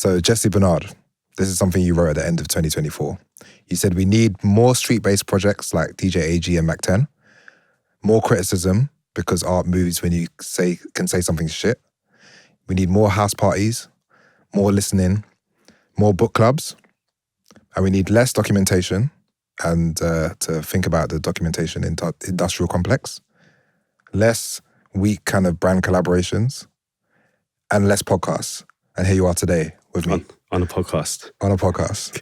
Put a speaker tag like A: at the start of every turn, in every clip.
A: So Jesse Bernard, this is something you wrote at the end of 2024. You said we need more street-based projects like DJ AG and Mac 10, more criticism because art moves when you can say something shit. We need more house parties, more listening, more book clubs, and we need less documentation and to think about the documentation industrial complex, less weak kind of brand collaborations, and less podcasts. And here you are today with me.
B: On a podcast.
A: On a podcast.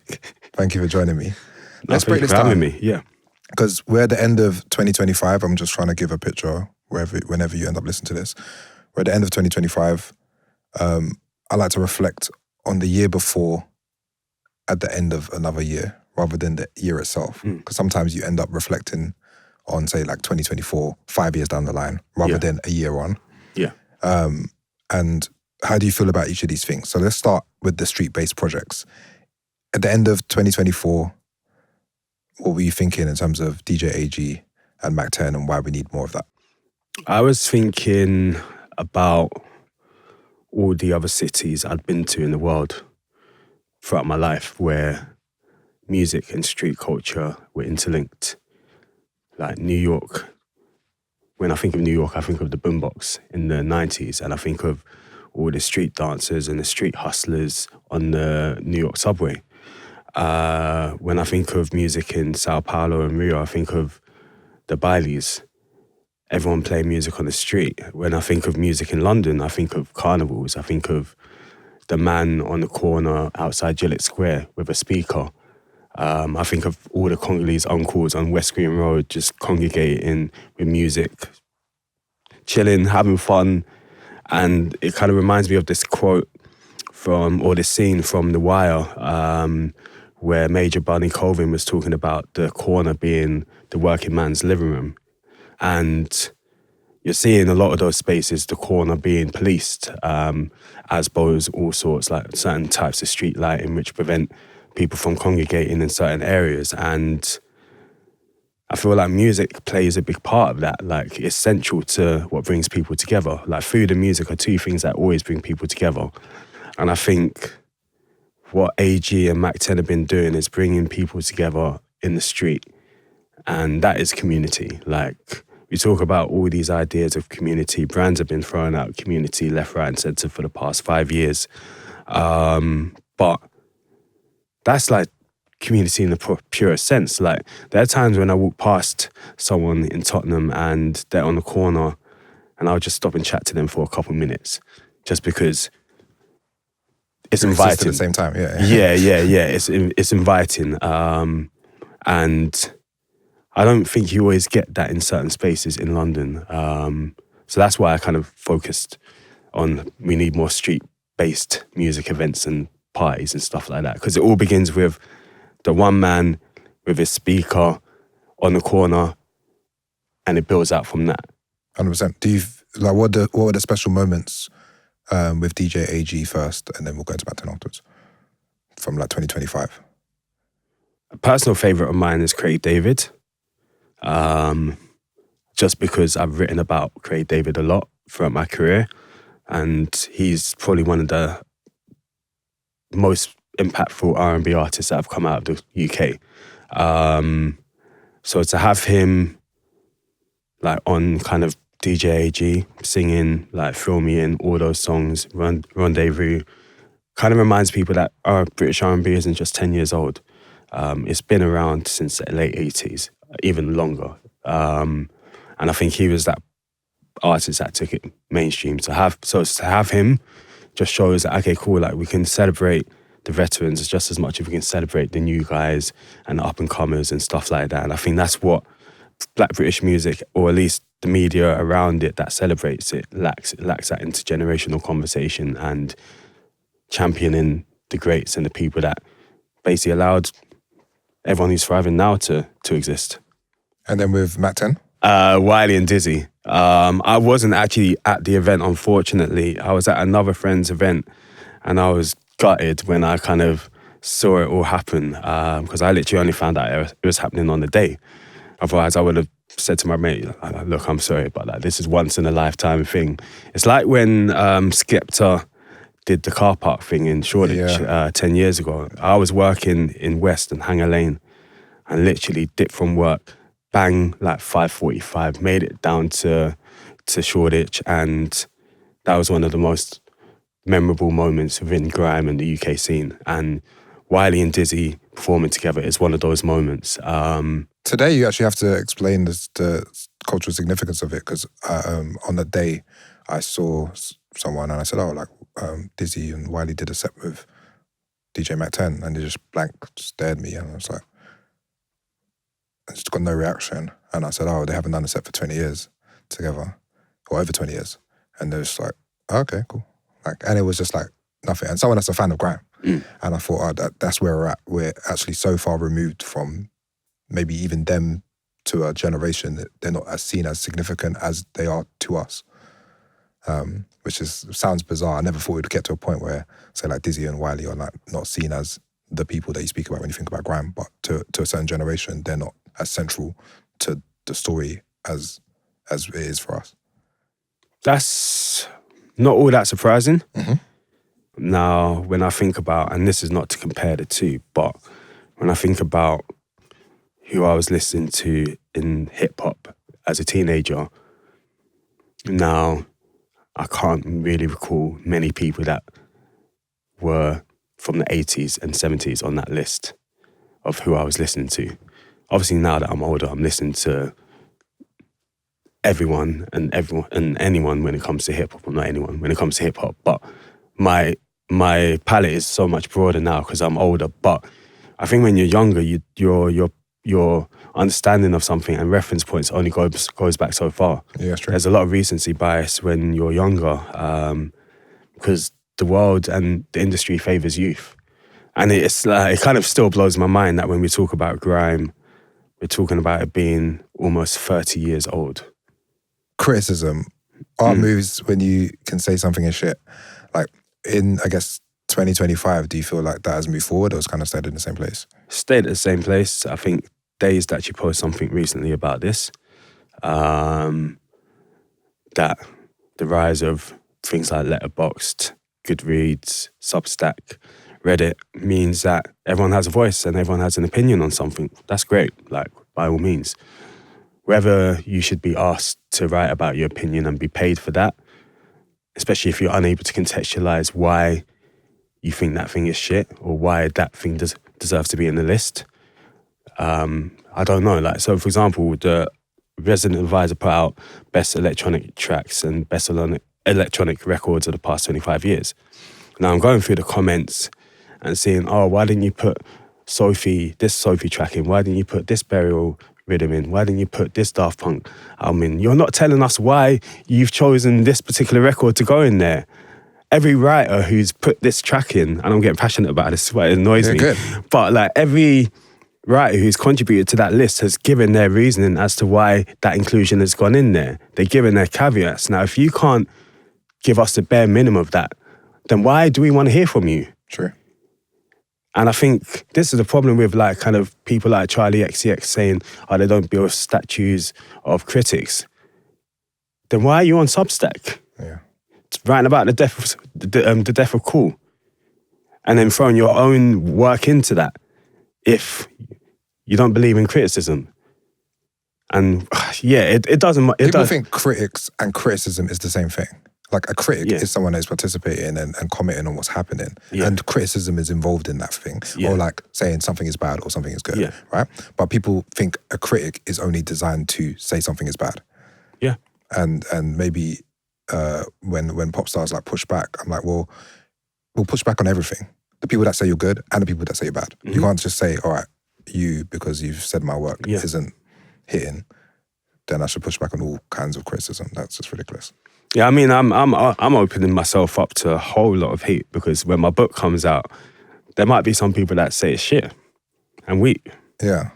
A: Thank you for joining me.
B: Let's break this down. Me. Yeah.
A: Because we're at the end of 2025. I'm just trying to give a picture whenever you end up listening to this. We're at the end of 2025. I like to reflect on the year before at the end of another year rather than the year itself. Because sometimes you end up reflecting on, say, like 2024, 5 years down the line, rather than a year on.
B: Yeah.
A: And how do you feel about each of these things? So let's start with the street-based projects. At the end of 2024, what were you thinking in terms of DJ AG and Mac 10 and why we need more of that?
B: I was thinking about all the other cities I'd been to in the world throughout my life where music and street culture were interlinked. Like New York. When I think of New York, I think of the boombox in the 90s, and I think of all the street dancers and the street hustlers on the New York subway. When I think of music in Sao Paulo and Rio, I think of the bailes. Everyone playing music on the street. When I think of music in London, I think of carnivals. I think of the man on the corner outside Gillette Square with a speaker. I think of all the Congolese uncles on West Green Road just congregating with music, chilling, having fun. And it kind of reminds me of this quote or this scene from The Wire, where Major Barney Colvin was talking about the corner being the working man's living room. And you're seeing a lot of those spaces, the corner being policed, as opposed all sorts, like certain types of street lighting which prevent people from congregating in certain areas. And I feel like music plays a big part of that. Like, it's central to what brings people together. Like, food and music are two things that always bring people together. And I think what AG and Mac 10 have been doing is bringing people together in the street. And that is community. Like, we talk about all these ideas of community. Brands have been throwing out community left, right, and centre for the past 5 years. But that's like community in the purest sense. Like, there are times when I walk past someone in Tottenham and they're on the corner and I'll just stop and chat to them for a couple of minutes just because it's inviting.
A: At the same time,
B: Yeah. It's inviting. And I don't think you always get that in certain spaces in London. So that's why I kind of focused on we need more street-based music events and parties and stuff like that. Because it all begins with the one man with his speaker on the corner, and it builds out from that.
A: 100%. Do you like what were the special moments with DJ AG first, and then we'll go into Mac 10 afterwards from like 2025?
B: A personal favourite of mine is Craig David. Just because I've written about Craig David a lot throughout my career, and he's probably one of the most impactful R&B artists that have come out of the UK. So to have him like on kind of DJ AG singing like Fill Me In, all those songs, Rendezvous, kind of reminds people that British R&B isn't just 10 years old. It's been around since the late 80s, even longer. And I think he was that artist that took it mainstream. To have him just shows that, okay, cool, like we can celebrate the veterans just as much as we can celebrate the new guys and the up-and-comers and stuff like that. And I think that's what Black British music, or at least the media around it that celebrates it, lacks. It lacks that intergenerational conversation and championing the greats and the people that basically allowed everyone who's thriving now to exist.
A: And then with Mac 10?
B: Wiley and Dizzy. I wasn't actually at the event, unfortunately. I was at another friend's event and I was gutted when I kind of saw it all happen because I literally only found out it was happening on the day. Otherwise, I would have said to my mate, look, I'm sorry, but like, this is once in a lifetime thing. It's like when Skepta did the car park thing in Shoreditch 10 years ago. I was working in West and Hanger Lane and literally dipped from work, bang, like 5:45, made it down to Shoreditch, and that was one of the most memorable moments within grime and the UK scene. And Wiley and Dizzy performing together is one of those moments.
A: Today, you actually have to explain the cultural significance of it, because on the day I saw someone and I said, Dizzy and Wiley did a set with DJ Mac 10, and they just blank stared at me, and I was like, I just got no reaction. And I said, they haven't done a set for 20 years together, or over 20 years. And they're just like, okay, cool. And it was just like nothing. And someone that's a fan of grime. And I thought, that's where we're at. We're actually so far removed from maybe even them to a generation that they're not as seen as significant as they are to us. Which sounds bizarre. I never thought we'd get to a point where, say, like Dizzy and Wiley are like not seen as the people that you speak about when you think about grime, but to a certain generation, they're not as central to the story as it is for us.
B: That's not all that surprising.
A: Mm-hmm.
B: Now, when I think about, and this is not to compare the two, but when I think about who I was listening to in hip hop as a teenager, now I can't really recall many people that were from the 80s and 70s on that list of who I was listening to. Obviously, now that I'm older, I'm listening to everyone and anyone when it comes to hip hop. Well, not anyone when it comes to hip hop, but my palette is so much broader now because I'm older. But I think when you're younger, your understanding of something and reference points only goes back so far.
A: Yeah, that's true.
B: There's a lot of recency bias when you're younger because the world and the industry favors youth. And it's like, it kind of still blows my mind that when we talk about grime, we're talking about it being almost 30 years old.
A: Criticism. Art moves when you can say something is shit. Like in, I guess, 2025, do you feel like that has moved forward or it's kind of stayed in the same place?
B: Stayed at the same place. I think Dazed actually posted something recently about this. That the rise of things like Letterboxd, Goodreads, Substack, Reddit means that everyone has a voice and everyone has an opinion on something. That's great, like, by all means. Whether you should be asked to write about your opinion and be paid for that, especially if you're unable to contextualize why you think that thing is shit or why that thing deserves to be in the list. I don't know. Like, so for example, the Resident Advisor put out best electronic tracks and best electronic records of the past 25 years. Now I'm going through the comments and seeing, why didn't you put this Sophie track in? Why didn't you put this Burial rhythm in? Why didn't you put this Daft Punk album in? You're not telling us why you've chosen this particular record to go in there. Every writer who's put this track in, and I'm getting passionate about this, but it annoys me.
A: Good.
B: But like every writer who's contributed to that list has given their reasoning as to why that inclusion has gone in there. They've given their caveats. Now, if you can't give us the bare minimum of that, then why do we want to hear from you?
A: True.
B: And I think this is the problem with like kind of people like Charlie XCX saying, they don't build statues of critics. Then why are you on Substack?
A: Yeah.
B: Writing about the death of Cool, and then throwing your own work into that if you don't believe in criticism. And it doesn't.
A: People think critics and criticism is the same thing. Like a critic is someone that's participating and commenting on what's happening. Yeah. And criticism is involved in that thing. Yeah. Or like saying something is bad or something is good, right? But people think a critic is only designed to say something is bad.
B: Yeah.
A: And maybe when pop stars like push back, I'm like, well, we'll push back on everything. The people that say you're good and the people that say you're bad. Mm-hmm. You can't just say, all right, you, because you've said my work isn't hitting, then I should push back on all kinds of criticism. That's just ridiculous.
B: Yeah, I mean, I'm opening myself up to a whole lot of hate because when my book comes out, there might be some people that say it's shit and weak.
A: Yeah.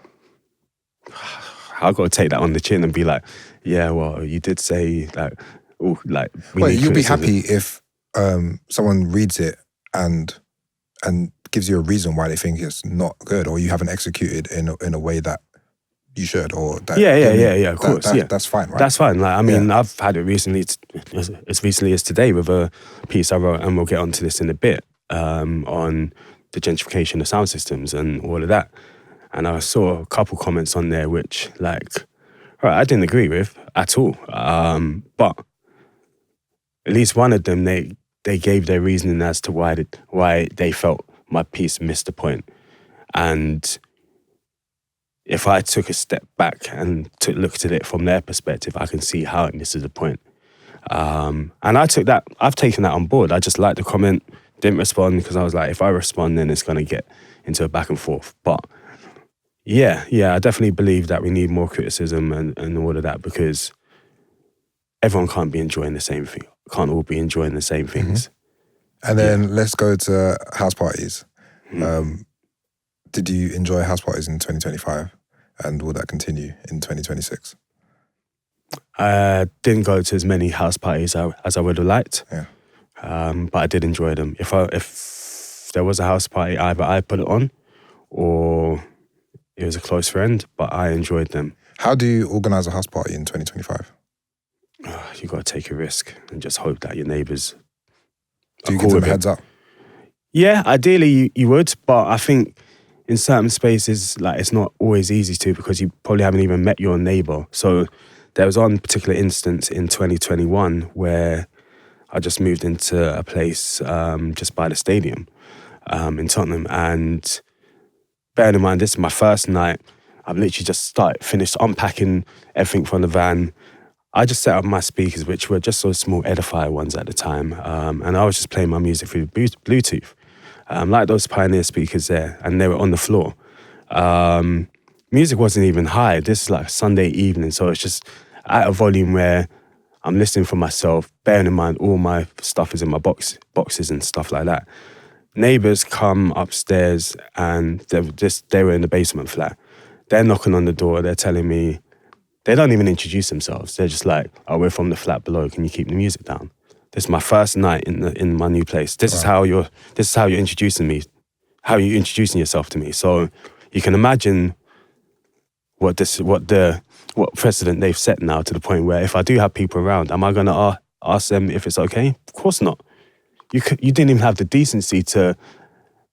B: I've got to take that on the chin and be like, yeah, well, you did say like, oh, like.
A: Well, you'll be happy if someone reads it and gives you a reason why they think it's not good, or you haven't executed in a way that you should, or that.
B: Yeah. Of course,
A: That's fine, right?
B: That's fine. Like, I mean, I've had it recently, as recently as today, with a piece I wrote, and we'll get onto this in a bit, on the gentrification of sound systems and all of that. And I saw a couple comments on there which, like, right, I didn't agree with at all. But at least one of them, they gave their reasoning as to why they felt my piece missed the point. And if I took a step back and looked at it from their perspective, I can see how it misses the point. And I've taken that on board. I just liked the comment, didn't respond, because I was like, if I respond, then it's going to get into a back and forth. But yeah, I definitely believe that we need more criticism and all of that, because everyone can't be enjoying the same thing. Can't all be enjoying the same things.
A: And then let's go to house parties. Did you enjoy house parties in 2025? And will that continue in 2026?
B: I didn't go to as many house parties as I would have liked.
A: Yeah.
B: But I did enjoy them. If there was a house party, either I put it on or it was a close friend, but I enjoyed them.
A: How do you organise a house party in 2025?
B: You got to take a risk and just hope that your neighbours
A: Do you give them a heads up?
B: Yeah, ideally you would, but I think in certain spaces, like, it's not always easy to, because you probably haven't even met your neighbour. So there was one particular instance in 2021 where I just moved into a place just by the stadium in Tottenham, and bearing in mind this is my first night, I've literally just finished unpacking everything from the van. I just set up my speakers, which were just those small edifier ones at the time, and I was just playing my music through Bluetooth. Like those Pioneer speakers there, and they were on the floor. Music wasn't even high. This is like Sunday evening, so it's just at a volume where I'm listening for myself, bearing in mind all my stuff is in my boxes and stuff like that. Neighbours come upstairs, and they were in the basement flat. They're knocking on the door, they're telling me, they don't even introduce themselves. They're just like, oh, we're from the flat below, can you keep the music down? This is my first night in my new place. This is how you're introducing me, how you're introducing yourself to me. So you can imagine what precedent they've set now, to the point where if I do have people around, am I going to ask them if it's okay? Of course not. You didn't even have the decency to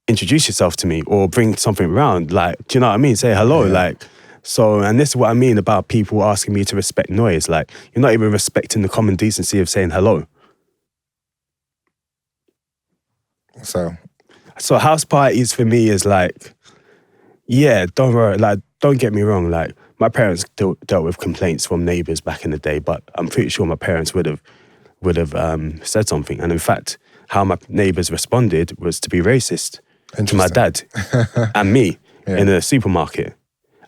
B: introduce yourself to me or bring something around. Like, do you know what I mean? Say hello, like. So, and this is what I mean about people asking me to respect noise. Like, you're not even respecting the common decency of saying hello. So house parties for me is like, yeah, don't worry, like, don't get me wrong, like, my parents dealt with complaints from neighbours back in the day, but I'm pretty sure my parents would have said something. And in fact, how my neighbours responded was to be racist to my dad and me in a supermarket,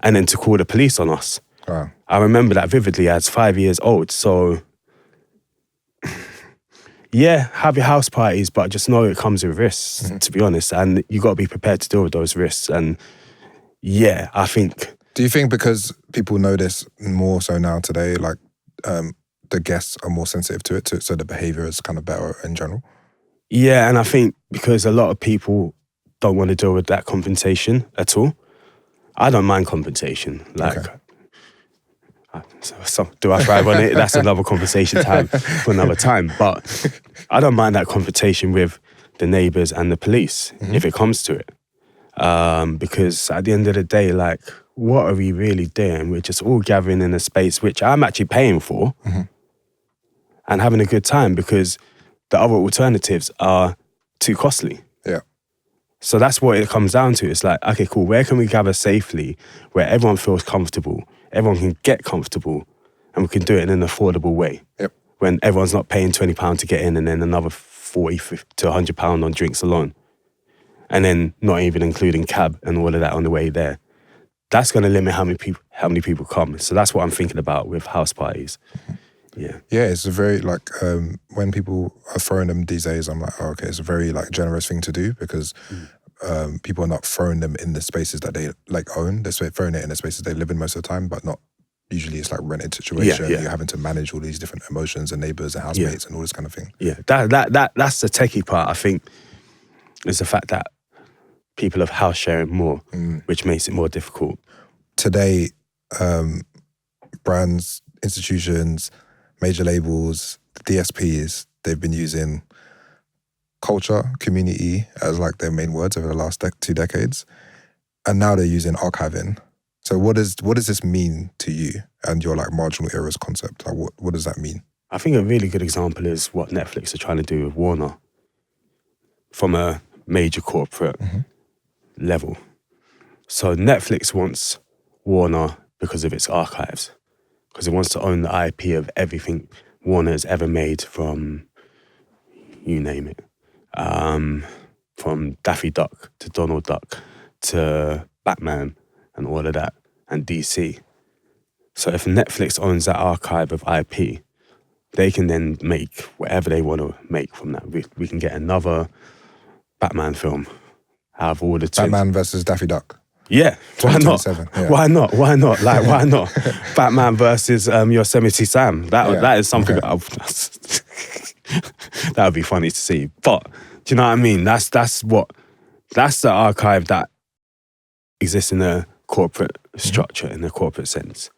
B: and then to call the police on us.
A: Wow.
B: I remember that vividly as 5 years old. So yeah, have your house parties, but just know it comes with risks, to be honest. And you got to be prepared to deal with those risks. And yeah, I think...
A: Do you think because people know this more so now today, like the guests are more sensitive to it, so the behaviour is kind of better in general?
B: Yeah, and I think because a lot of people don't want to deal with that compensation at all. I don't mind compensation. Like, so do I thrive on it? That's another conversation to have for another time. But I don't mind that confrontation with the neighbours and the police if it comes to it. Because at the end of the day, like, what are we really doing? We're just all gathering in a space which I'm actually paying for and having a good time, because the other alternatives are too costly.
A: Yeah.
B: So that's what it comes down to. It's like, okay, cool, where can we gather safely, where everyone feels comfortable, everyone can get comfortable, and we can do it in an affordable way?
A: Yep.
B: When everyone's not paying £20 to get in, and then another £40 to £100 on drinks alone. And then not even including cab and all of that on the way there. That's going to limit how many people come. So that's what I'm thinking about with house parties. Yeah.
A: Yeah, it's a very, like, when people are throwing them these days, I'm like, oh, okay, it's a very, like, generous thing to do, because people are not throwing them in the spaces that they, like, own. They're throwing it in the spaces they live in most of the time, but not, usually it's like rented situation.
B: Yeah.
A: You're having to manage all these different emotions and neighbours and housemates and all this kind of thing.
B: Yeah, that's the techie part, I think, is the fact that people have house sharing more, which makes it more difficult.
A: Today, brands, institutions, major labels, the DSPs, they've been using culture, community as like their main words over the last 2 decades. And now they're using archiving. So what does this mean to you and your like marginal eras concept? Like what does that mean?
B: I think a really good example is what Netflix are trying to do with Warner from a major corporate level. So Netflix wants Warner because of its archives, because it wants to own the IP of everything Warner has ever made from, you name it, from Daffy Duck to Donald Duck to Batman and all of that, and DC. So if Netflix owns that archive of IP, they can then make whatever they want to make from that. We can get another Batman film out of all the
A: Batman versus Daffy Duck.
B: Yeah, why not?
A: Yeah.
B: Why not? Why not? Like, why not? Batman versus Yosemite Sam. That is something that would be funny to see. But do you know what I mean? That's the archive that exists in a corporate structure, in a corporate sense.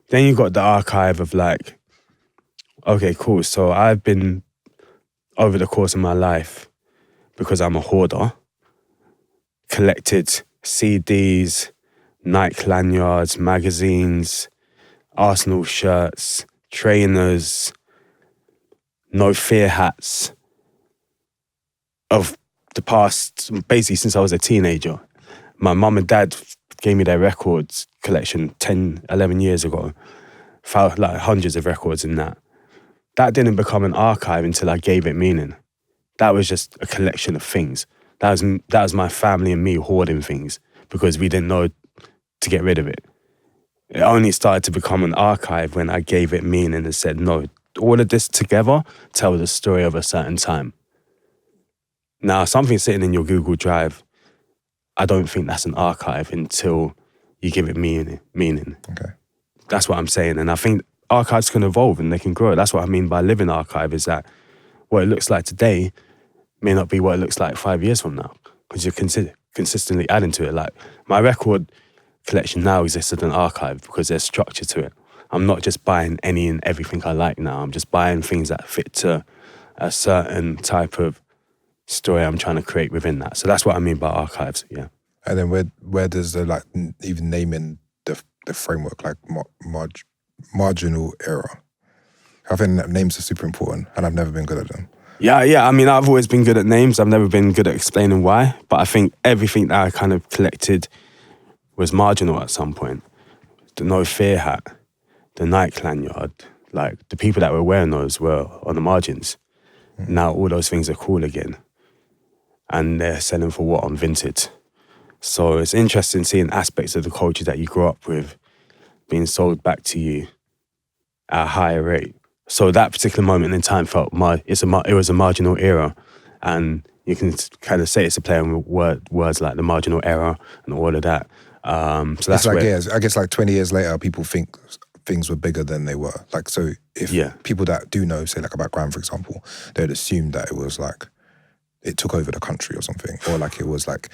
B: Then you got the archive of like, okay, cool. So I've been, over the course of my life, because I'm a hoarder, collected CDs, Nike lanyards, magazines, Arsenal shirts, trainers, no fear hats of the past, basically since I was a teenager. My mum and dad gave me their records collection 10, 11 years ago. Found like hundreds of records in that. That didn't become an archive until I gave it meaning. That was just a collection of things. That was my family and me hoarding things because we didn't know to get rid of it. It only started to become an archive when I gave it meaning and said, no, all of this together tells the story of a certain time. Now, something sitting in your Google Drive, I don't think that's an archive until you give it meaning.
A: Okay.
B: That's what I'm saying. And I think archives can evolve and they can grow. That's what I mean by living archive, is that what it looks like today may not be what it looks like 5 years from now, because you're consistently adding to it. Like, my record collection now exists as an archive because there's structure to it. I'm not just buying any and everything I like now. I'm just buying things that fit to a certain type of story I'm trying to create within that. So that's what I mean by archives, yeah.
A: And then where does the like even naming the framework, like marginal era? I think that names are super important, and I've never been good at them.
B: Yeah. I mean, I've always been good at names. I've never been good at explaining why. But I think everything that I kind of collected was marginal at some point. The no fear hat, the Nike lanyard, like the people that were wearing those were on the margins. Now all those things are cool again. And they're selling for what on Vinted. So it's interesting seeing aspects of the culture that you grew up with being sold back to you at a higher rate. So that particular moment in time felt it was a marginal era, and you can kind of say it's a play on words like the marginal era and all of that. So that's
A: like,
B: where,
A: I guess like 20 years later, people think things were bigger than they were. Like, so if people that do know, say like about grime, for example, they'd assume that it was like it took over the country or something, or like it was like,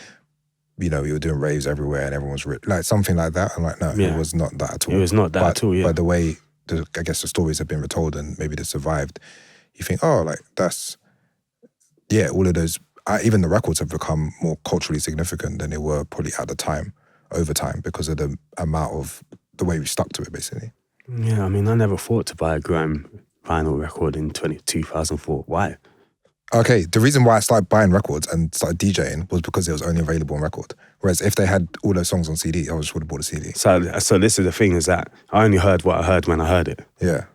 A: you know, we were doing raves everywhere and everyone was like something like that. I'm like, no, it was not that at all.
B: It was not that at all. Yeah.
A: By the way, I guess the stories have been retold and maybe they survived. You think, oh, like that's, all of those, even the records have become more culturally significant than they were probably at the time, over time, because of the amount of the way we stuck to it, basically.
B: Yeah, I mean, I never thought to buy a grime vinyl record in 2004. Why?
A: Okay, the reason why I started buying records and started DJing was because it was only available on record. Whereas if they had all those songs on CD, I just would have bought a CD.
B: So this is the thing, is that I only heard what I heard when I heard it.
A: Yeah.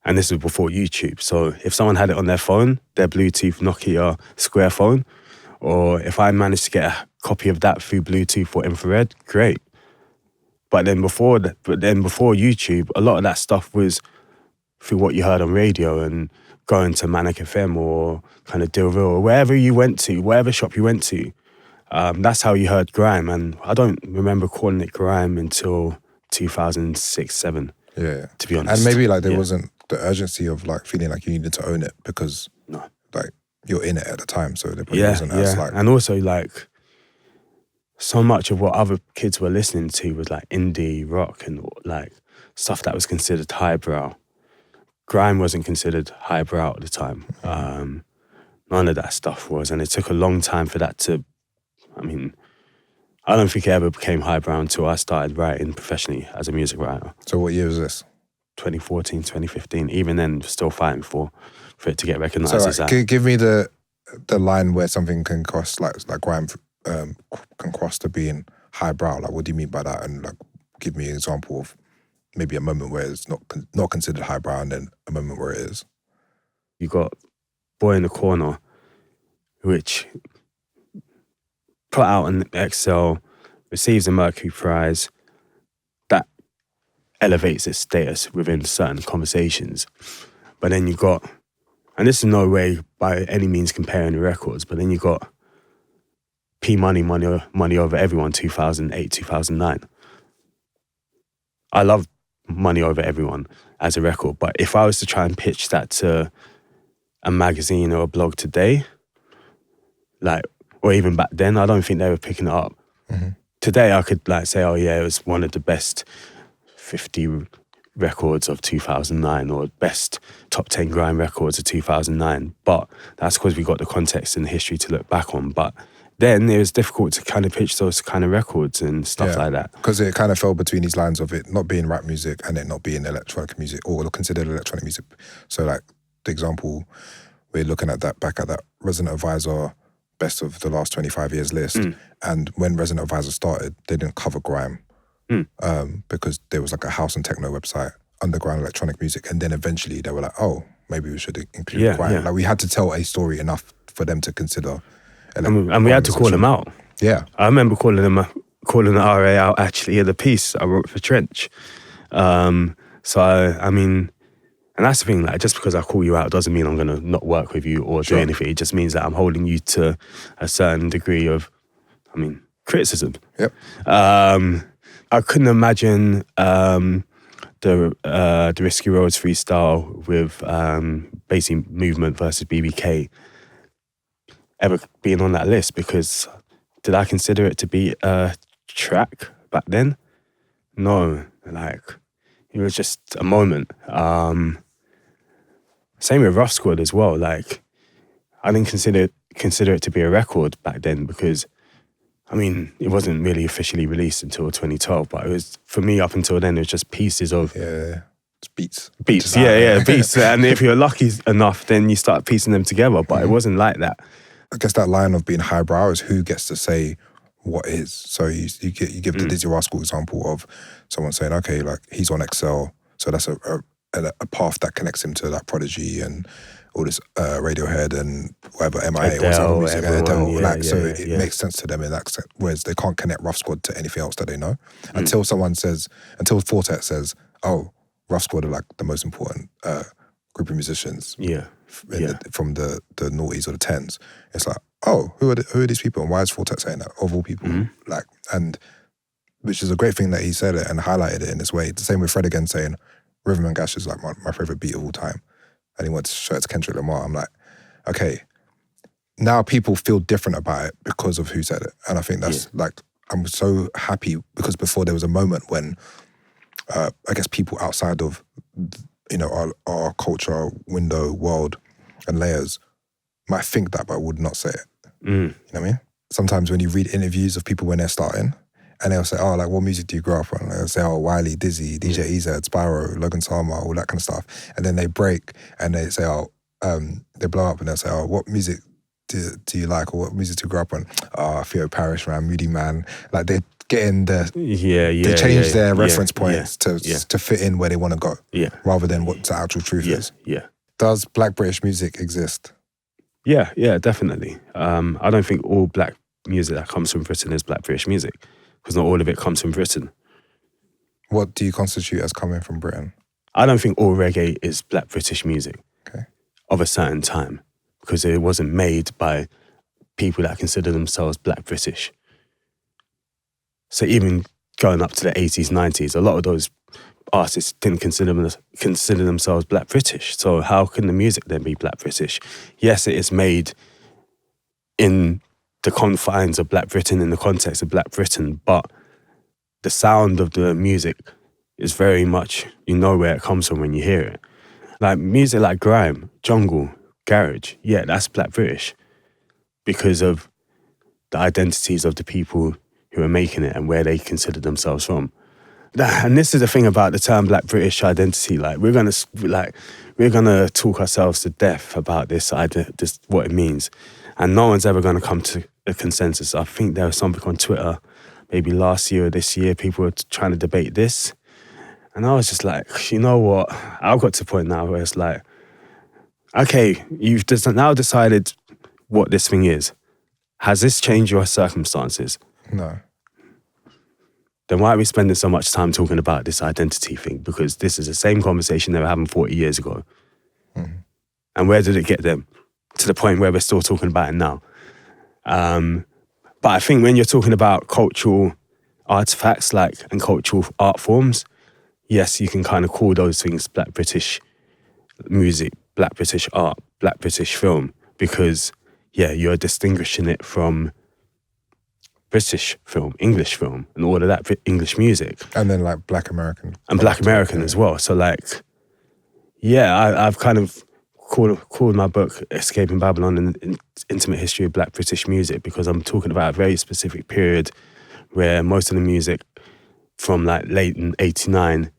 B: And this was before YouTube. So if someone had it on their phone, their Bluetooth Nokia Square phone, or if I managed to get a copy of that through Bluetooth or infrared, great. But then before YouTube, a lot of that stuff was through what you heard on radio and going to Manic FM or kind of Dealville or wherever you went to, whatever shop you went to. That's how you heard grime. And I don't remember calling it grime until 2006, 7.
A: Yeah.
B: To be honest.
A: And maybe like there wasn't the urgency of like feeling like you needed to own it because like you're in it at the time. So there probably wasn't as like...
B: And also like so much of what other kids were listening to was like indie rock and like stuff that was considered highbrow. Grime wasn't considered highbrow at the time. None of that stuff was, and it took a long time for that to. I mean, I don't think it ever became highbrow until I started writing professionally as a music writer.
A: So what year was this?
B: 2014, 2015. Even then, still fighting for it to get recognised
A: So
B: as that.
A: give me the line where something can cross like grime can cross to being highbrow. Like, what do you mean by that? And like, give me an example of maybe a moment where it's not considered highbrow, and then a moment where it is.
B: You got Boy in the Corner, which put out an Excel, receives a Mercury Prize, that elevates its status within certain conversations. But then you got, and this is no way by any means comparing the records, but then you got P Money Over Everyone 2008, 2009. I love Money Over Everyone as a record, but if I was to try and pitch that to a magazine or a blog today, like, or even back then, I don't think they were picking it up.
A: Mm-hmm.
B: Today, I could like say, oh yeah, it was one of the best 50 records of 2009 or best top 10 grime records of 2009. But that's because we got the context and the history to look back on. But then it was difficult to kind of pitch those kind of records and stuff like that.
A: Because it kind of fell between these lines of it not being rap music and it not being electronic music or considered electronic music. So like the example, we're looking at that back at that Resident Advisor best of the last 25 years list. And when Resident Advisor started, they didn't cover grime because there was like a house and techno website, underground electronic music. And then eventually they were like, oh, maybe we should include grime.
B: Yeah.
A: Like we had to tell a story enough for them to consider.
B: And we had to call them out.
A: Yeah.
B: I remember calling the RA out actually in the piece I wrote for Trench. I mean, and that's the thing, like just because I call you out doesn't mean I'm going to not work with you or do anything. It just means that I'm holding you to a certain degree of, criticism.
A: Yep.
B: I couldn't imagine the Risky Roads freestyle with Basie Movement versus BBK ever being on that list, because did I consider it to be a track back then? No, like it was just a moment. Same with Rough Squad as well. Like I didn't consider it to be a record back then because, it wasn't really officially released until 2012. But it was, for me, up until then, it was just pieces of
A: it's beats.
B: Beats, beats. And if you're lucky enough, then you start piecing them together. But it wasn't like that.
A: I guess that line of being highbrow is who gets to say what is. So you give the Dizzy Rascal example of someone saying, okay, like he's on Excel, so that's a path that connects him to that Prodigy and all this Radiohead and whatever MIA
B: Adele,
A: or something music, and Adele, it
B: yeah.
A: makes sense to them in that sense, whereas they can't connect Rough Squad to anything else that they know until until Fortet says, oh, Rough Squad are like the most important group of musicians from the noughties or the tens. It's like, oh, who are these people and why is Fortet saying that of all people? Like, and which is a great thing that he said it and highlighted it in this way. The same with Fred again saying Rhythm and Gash is like my favorite beat of all time, and he went to show it to Kendrick Lamar. I'm like, okay, now people feel different about it because of who said it, and I think that's like, I'm so happy because before there was a moment when I guess people outside of our culture, window, world, and layers might think that but would not say it. You know what I mean? Sometimes when you read interviews of people when they're starting, and they'll say, oh, like, what music do you grow up on? And they'll say, oh, Wiley, Dizzy, DJ EZ, Spyro, Logan Sama, all that kind of stuff. And then they break and they say, they blow up and they'll say, oh, what music do you like? Or what music do you grow up on? Oh, Theo Parrish, man, Moody Man. Like, they're getting they change their reference points to fit in where they want to go. Yeah. Rather than what the actual truth is. Yeah. Does Black British music exist?
B: Yeah, definitely. I don't think all Black music that comes from Britain is Black British music, because not all of it comes from Britain.
A: What do you constitute as coming from Britain?
B: I don't think all reggae is Black British music of a certain time, because it wasn't made by people that consider themselves Black British. So even going up to the 80s, 90s, a lot of those artists didn't consider themselves Black British. So how can the music then be Black British? Yes, it is made in the confines of Black Britain in the context of Black Britain, but the sound of the music is very much, you know where it comes from when you hear it. Like music like grime, jungle, garage, yeah, that's Black British because of the identities of the people who are making it and where they consider themselves from. And this is the thing about the term Black British identity. Like we're gonna talk ourselves to death about this what it means, and no one's ever gonna come to a consensus. I think there was something on Twitter, maybe last year or this year, people were trying to debate this, and I was just like, you know what? I've got to a point now where it's like, okay, you've now decided what this thing is. Has this changed your circumstances?
A: No.
B: Then why are we spending so much time talking about this identity thing? Because this is the same conversation they were having 40 years ago. Mm-hmm. And where did it get them? To the point where we're still talking about it now. But I think when you're talking about cultural artifacts and cultural art forms, yes, you can kind of call those things Black British music, Black British art, Black British film, because, yeah, you're distinguishing it from British film, English film, and all of that English music.
A: And then like Black American.
B: And Black American as well. So like, yeah, I've kind of called my book Escaping Babylon, an intimate history of Black British music, because I'm talking about a very specific period where most of the music from like late 89,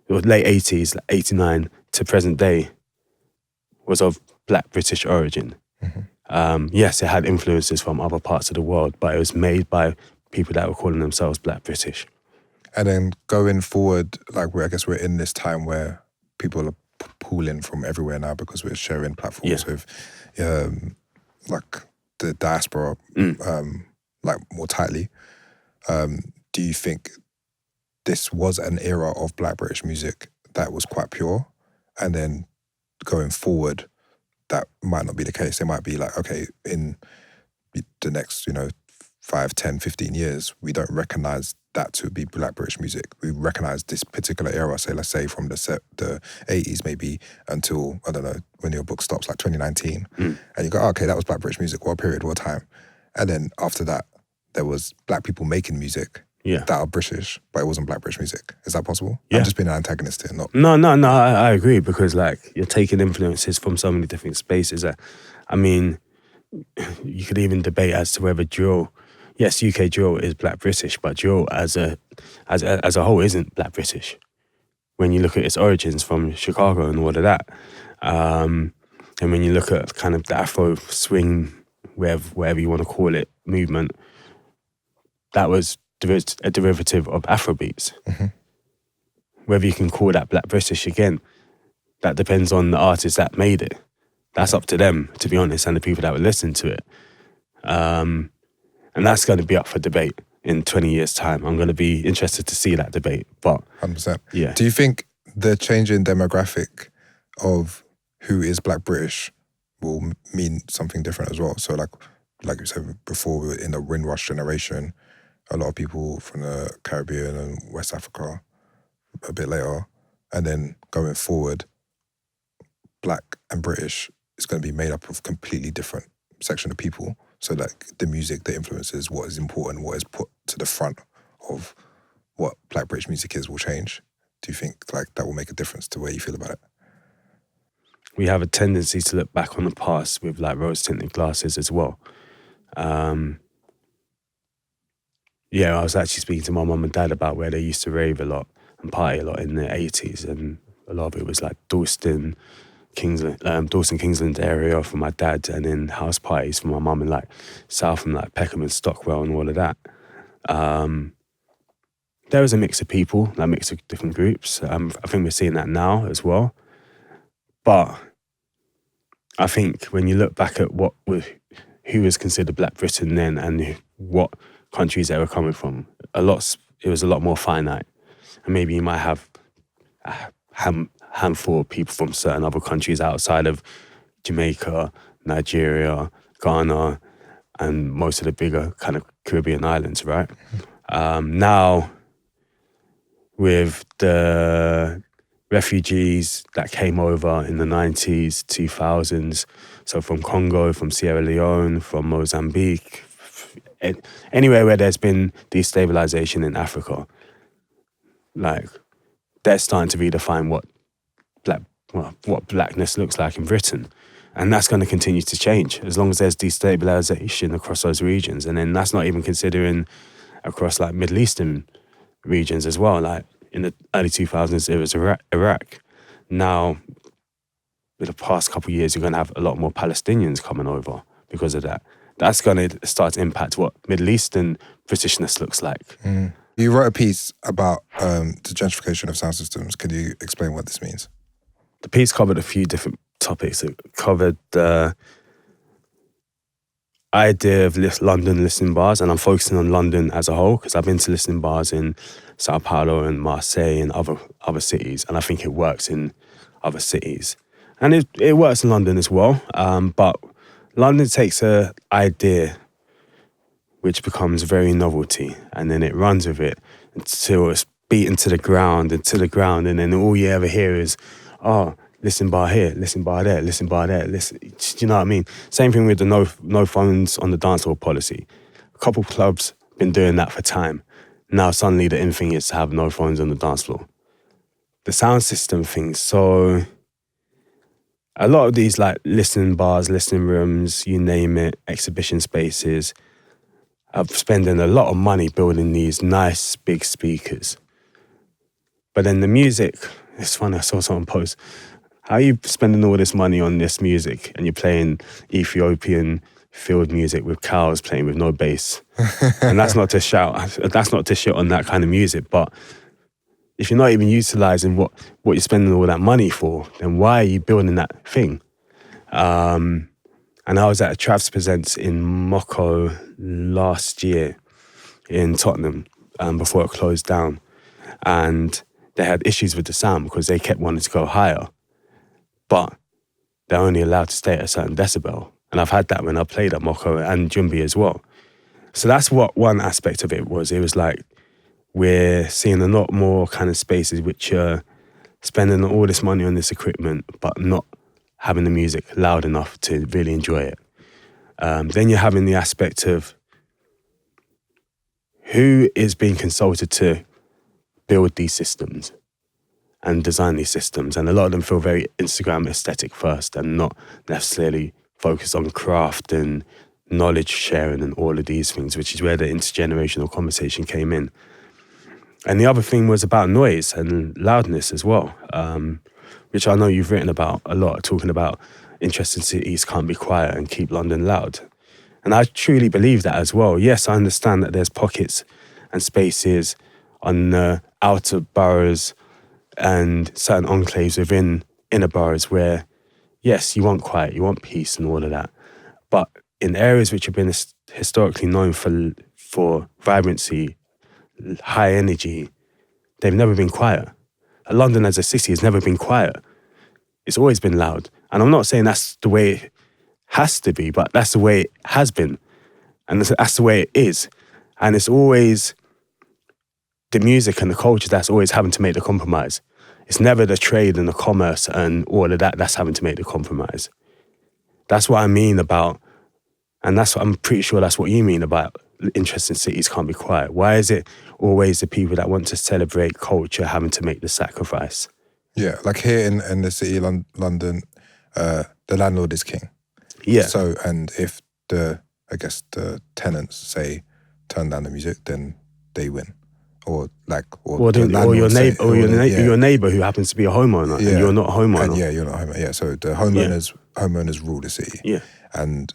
B: or late 80s, like 89 to present day was of Black British origin. Mm-hmm. Yes, it had influences from other parts of the world, but it was made by people that were calling themselves Black British.
A: And then going forward, like I guess we're in this time where people are pooling from everywhere now because we're sharing platforms with like the diaspora like more tightly. Do you think this was an era of Black British music that was quite pure, and then going forward that might not be the case? It might be like, okay, in the next 5, 10, 15 years, we don't recognize that to be Black British music. We recognize this particular era, let's say from the 80s maybe until, I don't know, when your book stops, like 2019. And you go, okay, that was Black British music, what period, what time? And then after that, there was Black people making music that are British, but it wasn't Black British music. Is that possible? Yeah. I'm just being an antagonist here, not...
B: No, I agree, because like you're taking influences from so many different spaces. I mean, you could even debate as to whether drill... Yes, UK drill is Black British, but drill as a whole isn't Black British. When you look at its origins from Chicago and all of that, and when you look at kind of the Afro swing, whatever you want to call it, movement, that was a derivative of Afro beats. Mm-hmm. Whether you can call that Black British, again, that depends on the artists that made it. That's up to them, to be honest, and the people that would listen to it. And that's going to be up for debate in 20 years' time. I'm going to be interested to see that debate. But
A: 100%.
B: Yeah.
A: Do you think the changing demographic of who is Black British will mean something different as well? So like you said before, we were in the Windrush generation, a lot of people from the Caribbean and West Africa a bit later. And then going forward, Black and British is going to be made up of completely different section of people. So like the music, the influences, what is important, what is put to the front of what Black British music is will change. Do you think like that will make a difference to where you feel about it?
B: We have a tendency to look back on the past with like rose-tinted glasses as well. Yeah, I was actually speaking to my mum and dad about where they used to rave a lot and party a lot in the 80s, and a lot of it was like Dalston, Kingsland area for my dad, and then house parties for my mum in like south from like Peckham and Stockwell and all of that. There was a mix of people, a mix of different groups. I think we're seeing that now as well. But I think when you look back at who was considered Black Britain then and what countries they were coming from, it was a lot more finite. And maybe you might have a handful of people from certain other countries outside of Jamaica, Nigeria, Ghana, and most of the bigger kind of Caribbean islands, right? Now, with the refugees that came over in the 90s, 2000s, so from Congo, from Sierra Leone, from Mozambique, anywhere where there's been destabilization in Africa, like they're starting to redefine what blackness looks like in Britain. And that's going to continue to change as long as there's destabilization across those regions. And then that's not even considering across like Middle Eastern regions as well. Like in the early 2000s, it was Iraq. Now, in the past couple of years, you're going to have a lot more Palestinians coming over because of that. That's going to start to impact what Middle Eastern Britishness looks like.
A: You wrote a piece about the gentrification of sound systems. Can you explain what this means?
B: The piece covered a few different topics. It covered the idea of London listening bars, and I'm focusing on London as a whole because I've been to listening bars in Sao Paulo and Marseille and other cities, and I think it works in other cities. And it works in London as well, but London takes an idea which becomes very novelty, and then it runs with it until it's beaten to the ground, and then all you ever hear is, oh, listen bar here, listen bar there, listen bar there, listen. Do you know what I mean? Same thing with the no phones on the dance floor policy. A couple clubs been doing that for time. Now suddenly the in thing is to have no phones on the dance floor. The sound system thing. So a lot of these like listening bars, listening rooms, you name it, exhibition spaces, are spending a lot of money building these nice big speakers. But then the music, it's funny, I saw someone post, how are you spending all this money on this music and you're playing Ethiopian field music with cows playing with no bass? And that's not to shit on that kind of music, but if you're not even utilising what you're spending all that money for, then why are you building that thing? And I was at a Travs Presents in Moko last year in Tottenham before it closed down. And they had issues with the sound because they kept wanting to go higher. But they're only allowed to stay at a certain decibel. And I've had that when I played at Moko and Jumbi as well. So that's what one aspect of it was. It was like, we're seeing a lot more kind of spaces which are spending all this money on this equipment, but not having the music loud enough to really enjoy it. Then you're having the aspect of who is being consulted to build these systems and design these systems. And a lot of them feel very Instagram aesthetic first and not necessarily focused on craft and knowledge sharing and all of these things, which is where the intergenerational conversation came in. And the other thing was about noise and loudness as well, which I know you've written about a lot, talking about interesting cities can't be quiet and keep London loud. And I truly believe that as well. Yes, I understand that there's pockets and spaces on the outer boroughs and certain enclaves within inner boroughs where, yes, you want quiet, you want peace and all of that. But in areas which have been historically known for vibrancy, high energy, they've never been quiet. London as a city has never been quiet. It's always been loud. And I'm not saying that's the way it has to be, but that's the way it has been. And that's the way it is. And it's always the music and the culture that's always having to make the compromise. It's never the trade and the commerce and all of that that's having to make the compromise. That's what I mean about, and I'm pretty sure that's what you mean about interesting cities can't be quiet. Why is it always the people that want to celebrate culture having to make the sacrifice?
A: Yeah, like here in the city of London, the landlord is king.
B: Yeah.
A: So, and if the tenants say turn down the music, then they win. Or your neighbor who happens to be a homeowner, and you're not a homeowner. And you're not a homeowner. Yeah, so the homeowners rule the city.
B: Yeah,
A: and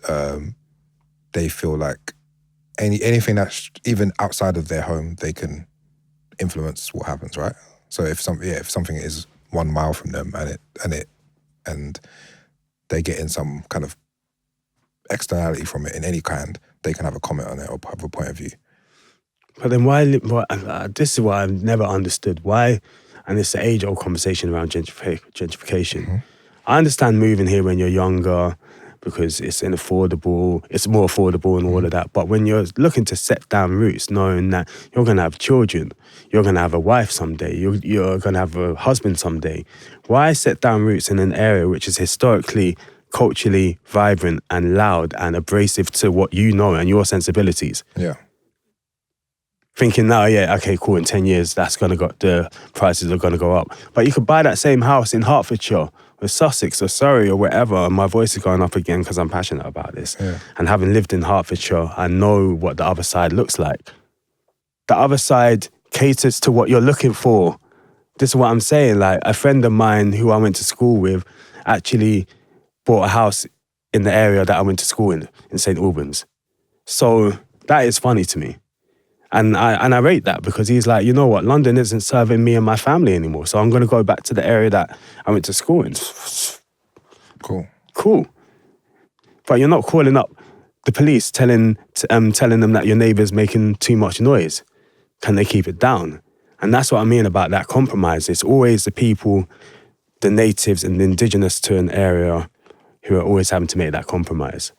A: they feel like anything that's even outside of their home, they can influence what happens, right? So if something is 1 mile from them and they get in some kind of externality from it in any kind, they can have a comment on it or have a point of view.
B: But then this is what I've never understood. Why, and it's the age-old conversation around gentrification. Mm-hmm. I understand moving here when you're younger because it's more affordable and all of that. But when you're looking to set down roots, knowing that you're going to have children, you're going to have a wife someday, you're going to have a husband someday, why set down roots in an area which is historically culturally vibrant and loud and abrasive to what you know and your sensibilities.
A: Yeah.
B: Thinking now, yeah, okay, cool, in 10 years, the prices are gonna go up. But you could buy that same house in Hertfordshire or Sussex or Surrey or wherever, and my voice is going up again because I'm passionate about this.
A: Yeah.
B: And having lived in Hertfordshire, I know what the other side looks like. The other side caters to what you're looking for. This is what I'm saying. Like, a friend of mine who I went to school with actually bought a house in the area that I went to school in St. Albans. So that is funny to me. And I rate that because he's like, you know what, London isn't serving me and my family anymore. So I'm going to go back to the area that I went to school in. Cool. But you're not calling up the police telling them that your neighbour's making too much noise. Can they keep it down? And that's what I mean about that compromise. It's always the people, the natives and the indigenous to an area who are always having to make that compromise.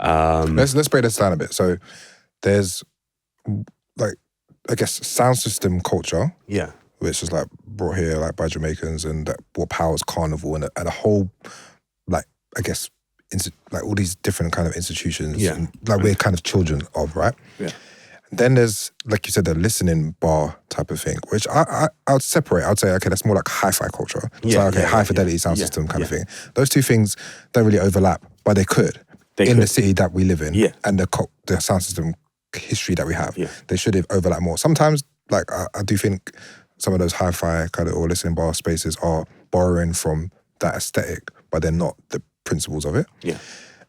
A: Let's break this down a bit. So there's, like, I guess, sound system culture.
B: Yeah.
A: Which is like brought here like by Jamaicans, and that what powers carnival and a whole, like, I guess, like all these different kind of institutions.
B: Yeah.
A: And, like, we're kind of children of, right?
B: Yeah.
A: Then there's, like you said, the listening bar type of thing, which I would separate. I would say, okay, that's more like hi-fi culture.
B: Yeah,
A: So, okay,
B: yeah,
A: high fidelity sound system kind of thing. Those two things don't really overlap, but they could. The city that we live in, and the sound system history that we have.
B: Yeah.
A: They should have overlapped more. Sometimes, like, I do think some of those hi-fi kind of or listening bar spaces are borrowing from that aesthetic, but they're not the principles of it.
B: Yeah.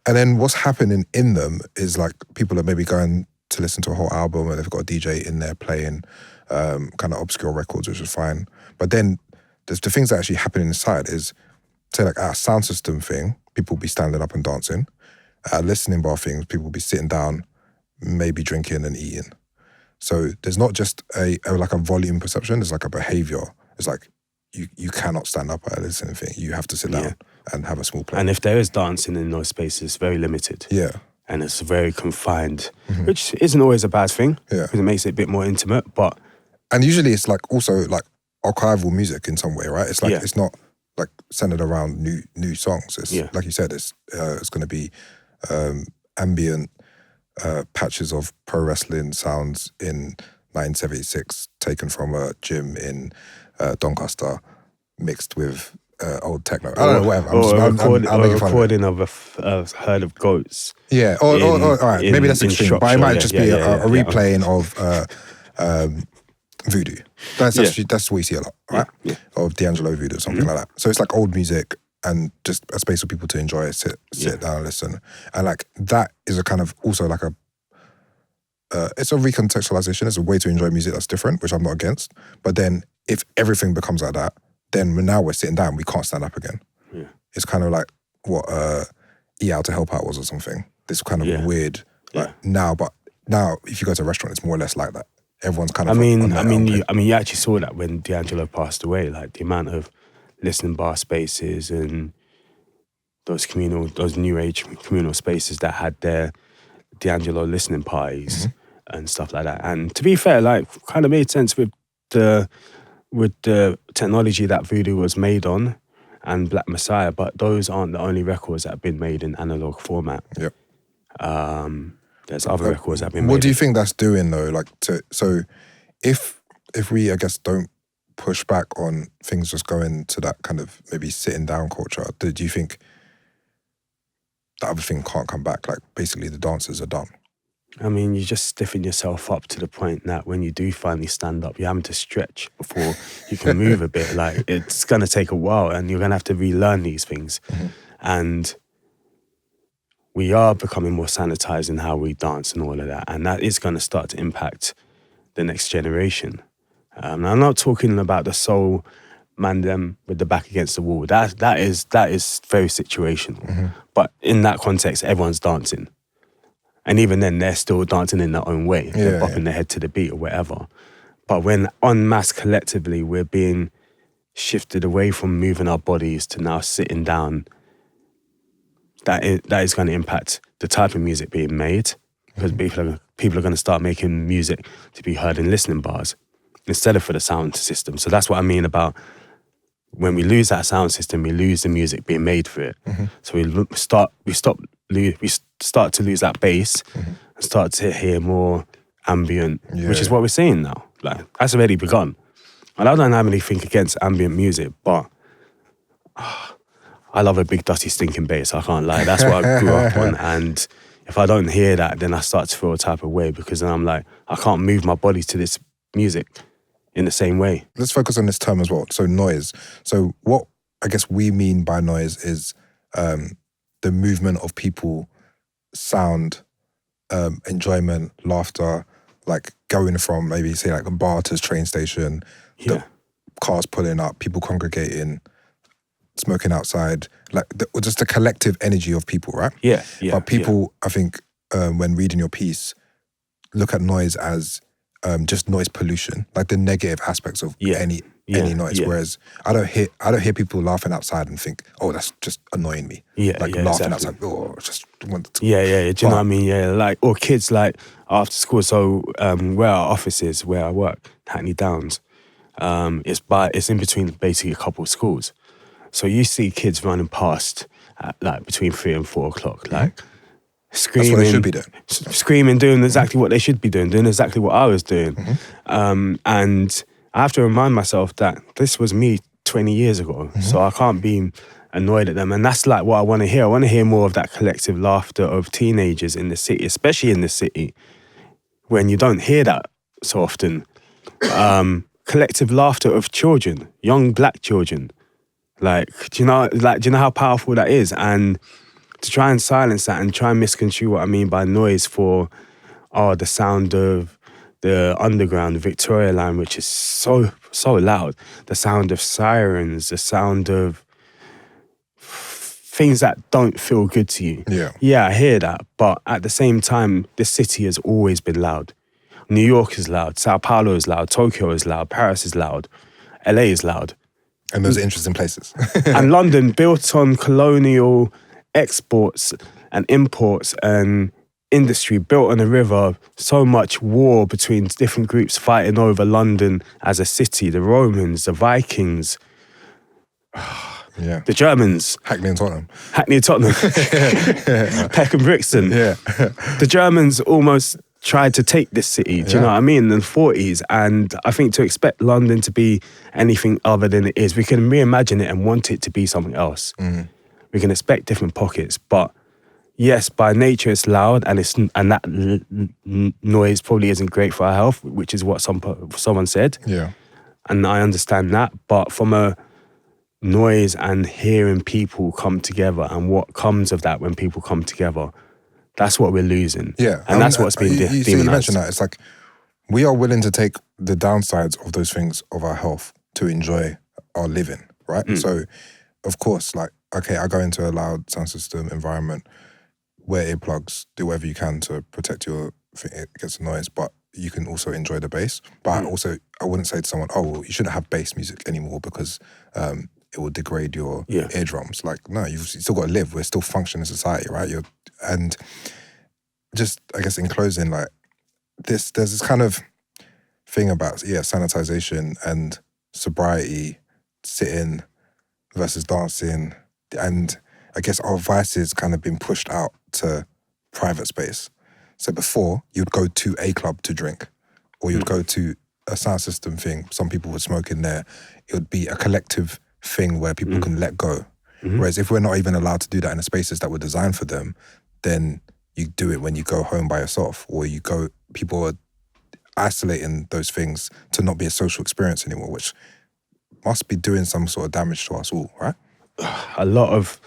A: And then what's happening in them is, like, people are maybe going to listen to a whole album and they've got a DJ in there playing kind of obscure records, which is fine. But then there's the things that actually happen inside is, say, like, at a sound system thing, people will be standing up and dancing. At a listening bar things, people will be sitting down, maybe drinking and eating. So there's not just a volume perception, there's like a behavior. It's like you cannot stand up at a listening thing. You have to sit down and have a small play.
B: And if there is dancing in those spaces, it's very limited.
A: Yeah.
B: And it's very confined, which isn't always a bad thing.
A: Yeah.
B: Because it makes it a bit more intimate, but...
A: And usually it's like also like archival music in some way, right? It's like it's not like centered around new songs. It's like you said, it's going to be ambient patches of pro wrestling sounds in 1976 taken from a gym in Doncaster mixed with old techno. I don't know, whatever. I'm
B: a recording of a herd of goats.
A: Yeah, or all right, maybe that's extreme, but it might just be a replaying of voodoo. That's what you see a lot, right?
B: Yeah.
A: Of D'Angelo voodoo or something like that. So it's like old music and just a space for people to enjoy, sit down and listen. And like that is a kind of also like it's a recontextualization. It's a way to enjoy music that's different, which I'm not against. But then if everything becomes like that, then now we're sitting down, we can't stand up again.
B: Yeah.
A: It's kind of like what Eat Out to Help Out was or something. This kind of weird now, but now if you go to a restaurant, it's more or less like that. Everyone's kind of.
B: You actually saw that when D'Angelo passed away. Like the amount of listening bar spaces and those new age communal spaces that had their D'Angelo listening parties and stuff like that. And to be fair, like, kind of made sense with the technology that voodoo was made on and Black Messiah, but those aren't the only records that have been made in analog format.
A: Yep.
B: There's other records that have been made.
A: What do you think that's doing though? Like, so if we, I guess, don't push back on things just going to that kind of maybe sitting down culture, do you think that other thing can't come back? Like, basically the dancers are done.
B: I mean, you just stiffen yourself up to the point that when you do finally stand up, you're having to stretch before you can move a bit. Like, it's going to take a while and you're going to have to relearn these things. And we are becoming more sanitized in how we dance and all of that. And that is going to start to impact the next generation. I'm not talking about the soul man them with the back against the wall. That is very situational. But in that context, everyone's dancing. And even then, they're still dancing in their own way. They're bopping their head to the beat or whatever. But when en masse collectively, we're being shifted away from moving our bodies to now sitting down, that is going to impact the type of music being made, because people are going to start making music to be heard in listening bars instead of for the sound system. So that's what I mean about when we lose that sound system, we lose the music being made for it. So we start to lose that bass and start to hear more ambient, which is what we're seeing now. Like, that's already begun. And I don't have anything against ambient music, but I love a big dusty stinking bass, I can't lie. That's what I grew up on. And if I don't hear that, then I start to feel a type of way, because then I'm like, I can't move my body to this music in the same way.
A: Let's focus on this term as well. So noise. So what I guess we mean by noise is the movement of people, sound, enjoyment, laughter, like going from maybe say like a bar to a train station, the cars pulling up, people congregating, smoking outside, like just the collective energy of people, right?
B: Yeah.
A: But people, I think, when reading your piece, look at noise as just noise pollution, like the negative aspects of any noise. Whereas I don't hear people laughing outside and think, oh, that's just annoying me. Laughing outside, oh, just want to.
B: Do you know what I mean? Yeah, like, or kids like after school. So where our office is, where I work, Hackney Downs, it's in between basically a couple of schools. So you see kids running past at like between 3 and 4 o'clock, like screaming.
A: That's what they should be doing.
B: Screaming, doing exactly what they should be doing exactly what I was doing. And I have to remind myself that this was me 20 years ago. So I can't be annoyed at them. And that's like what I want to hear. I want to hear more of that collective laughter of teenagers in the city, especially in the city, when you don't hear that so often. Collective laughter of children, young black children. Like, do you know how powerful that is? And to try and silence that and try and misconstrue what I mean by noise for, the sound of the underground, the Victoria line, which is so loud. The sound of sirens, the sound of things that don't feel good to you. Yeah, I hear that. But at the same time, this city has always been loud. New York is loud. Sao Paulo is loud. Tokyo is loud. Paris is loud. LA is loud.
A: And those are interesting places.
B: And London, built on colonial exports and imports and industry, built on a river, so much war between different groups fighting over London as a city, the Romans, the Vikings, the Germans.
A: Hackney and Tottenham.
B: Peckham Brixton. The Germans almost tried to take this city, do you know what I mean, in the 40s. And I think to expect London to be anything other than it is, we can reimagine it and want it to be something else. We can expect different pockets, but yes, by nature it's loud, and that noise probably isn't great for our health, which is what someone said. And I understand that, but from a noise and hearing people come together and what comes of that when people come together, that's what we're losing. And that's what's been demonized.
A: You mentioned that. It's like we are willing to take the downsides of those things of our health to enjoy our living, right? So, of course, like, okay, I go into a loud sound system environment, wear earplugs, do whatever you can to protect your thing against the noise, but you can also enjoy the bass. But I wouldn't say to someone, oh, well, you shouldn't have bass music anymore because it will degrade your eardrums. Like, no, you've still got to live. We're still functioning in society, right? And just, I guess, in closing, like, there's this kind of thing about, sanitization and sobriety, sitting versus dancing. And I guess our vices kind of been pushed out to private space. So before, you'd go to a club to drink, or you'd go to a sound system thing. Some people would smoke in there. It would be a collective thing where people can let go. Whereas if we're not even allowed to do that in the spaces that were designed for them, then you do it when you go home by yourself, or people are isolating those things to not be a social experience anymore, which must be doing some sort of damage to us all, right?
B: A lot of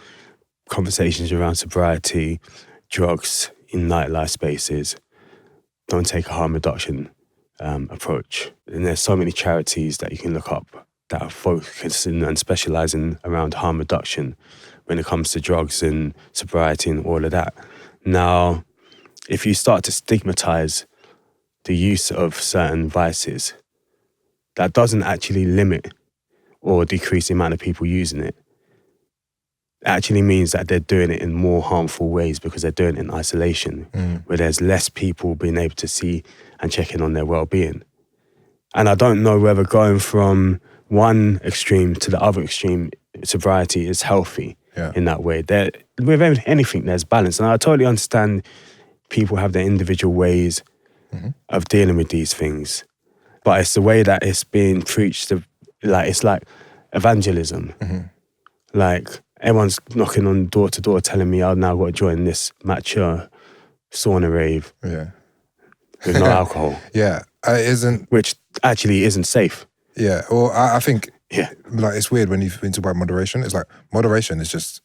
B: conversations around sobriety, drugs in nightlife spaces don't take a harm reduction approach. And there's so many charities that you can look up that are focusing and specialising around harm reduction when it comes to drugs and sobriety and all of that. Now, if you start to stigmatise the use of certain vices, that doesn't actually limit or decrease the amount of people using it. It actually means that they're doing it in more harmful ways because they're doing it in isolation, where there's less people being able to see and check in on their well-being. And I don't know whether going from one extreme to the other extreme, sobriety is healthy in that way. With anything, there's balance. And I totally understand people have their individual ways of dealing with these things. But it's the way that it's being preached. It's like evangelism. Like, everyone's knocking on door to door telling me I've now got to join this mature sauna rave with no alcohol.
A: It isn't...
B: Which actually isn't safe.
A: Yeah, or I think like it's weird when you talk about moderation. It's like moderation is just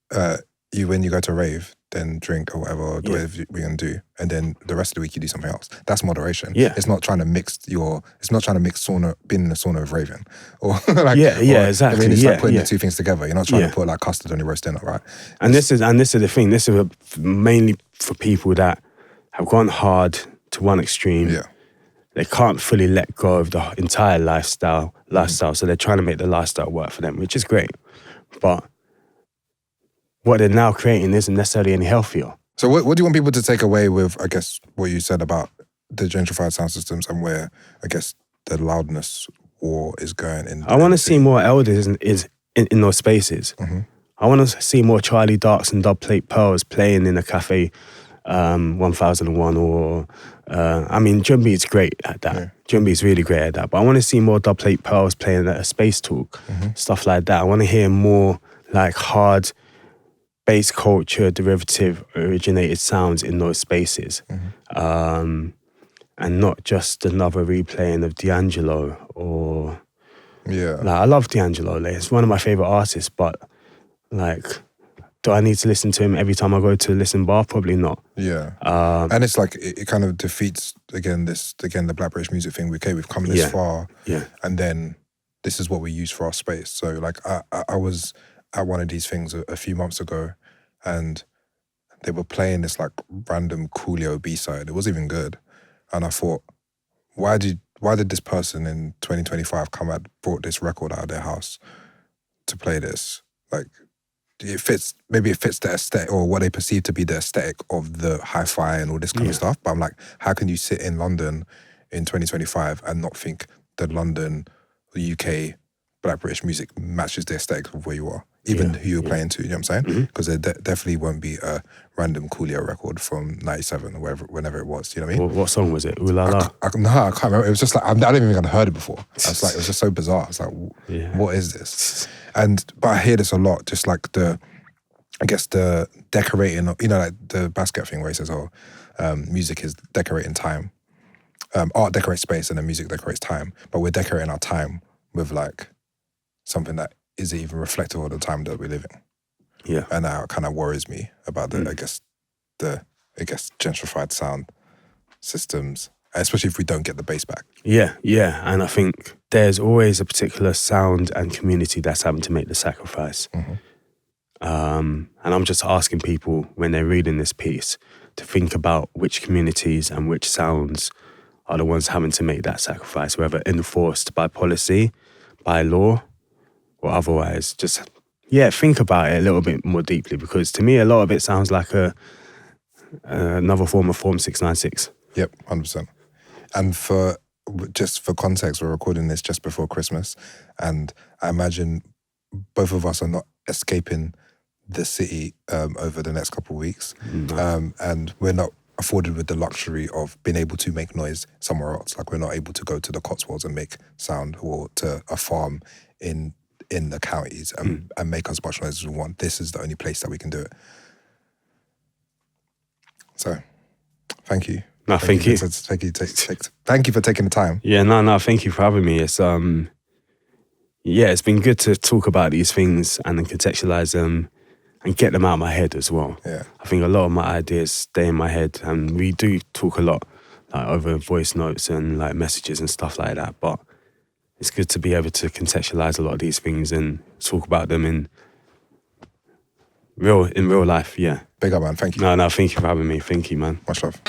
A: when you go to a rave, then drink or whatever we're gonna do, and then the rest of the week you do something else. That's moderation.
B: Yeah,
A: it's not trying to mix sauna, being in the sauna with raving, or
B: exactly.
A: I mean, it's like putting the two things together. You're not trying to put like custard on your roast dinner, right?
B: And this is the thing. This is mainly for people that have gone hard to one extreme.
A: Yeah.
B: They can't fully let go of the entire lifestyle, so they're trying to make the lifestyle work for them, which is great. But what they're now creating isn't necessarily any healthier.
A: So what do you want people to take away with, I guess, what you said about the gentrified sound systems and where, I guess, the loudness war is going in?
B: I want to see more elders in those spaces. I want to see more Charlie Darks and Dub Plate Pearls playing in a cafe 1001 or... Jumbi is great at that. Yeah. Jumbi is really great at that. But I want to see more Dub Plate Pearls playing at a space talk, stuff like that. I want to hear more like hard bass culture, derivative, originated sounds in those spaces. And not just another replaying of D'Angelo or...
A: Yeah.
B: Like, I love D'Angelo. Like, it's one of my favourite artists, but like... Do I need to listen to him every time I go to a listen bar? Probably not.
A: Yeah. And it's like, it kind of defeats, the Black British music thing. Okay, we've come this far. Yeah. And then this is what we use for our space. So like, I was at one of these things a few months ago and they were playing this like random Coolio B-side. It wasn't even good. And I thought, why did this person in 2025 brought this record out of their house to play this? Like, it fits the aesthetic or what they perceive to be the aesthetic of the hi-fi and all this kind of stuff. But I'm like, how can you sit in London in 2025 and not think that London, UK, Black British music matches the aesthetic of where you are, even who you're playing to, you know what I'm saying? Because there definitely won't be a random Coolio record from 97 or whenever it was, you know what I mean?
B: What song was it? Ooh La La?
A: I can't remember. It was just like, I didn't even heard it before. I was like, it was just so bizarre. I was like, what is this? But I hear this a lot, just like the decorating, like the basket thing where he says, music is decorating time. Art decorates space and then music decorates time. But we're decorating our time with like something that isn't even reflective of the time that we're living. Yeah. And that kind of worries me about the gentrified sound systems, especially if we don't get the bass back.
B: Yeah. And I think there's always a particular sound and community that's having to make the sacrifice. And I'm just asking people when they're reading this piece to think about which communities and which sounds are the ones having to make that sacrifice, whether enforced by policy, by law, or otherwise. Just, think about it a little bit more deeply, because to me, a lot of it sounds like another form of Form 696.
A: Yep, 100%. And for context, we're recording this just before Christmas, and I imagine both of us are not escaping the city over the next couple of weeks. And we're not afforded with the luxury of being able to make noise somewhere else. Like, we're not able to go to the Cotswolds and make sound, or to a farm in the counties and make as much noise as we want. This is the only place that we can do it. So, thank you.
B: No, thank you.
A: Thank you for taking the time.
B: Yeah, no, thank you for having me. It's it's been good to talk about these things and then contextualize them and get them out of my head as well.
A: Yeah.
B: I think a lot of my ideas stay in my head, and we do talk a lot like over voice notes and like messages and stuff like that, but it's good to be able to contextualize a lot of these things and talk about them in real life. Yeah.
A: Big up, man. Thank you.
B: No, thank you for having me. Thank you, man.
A: Much love.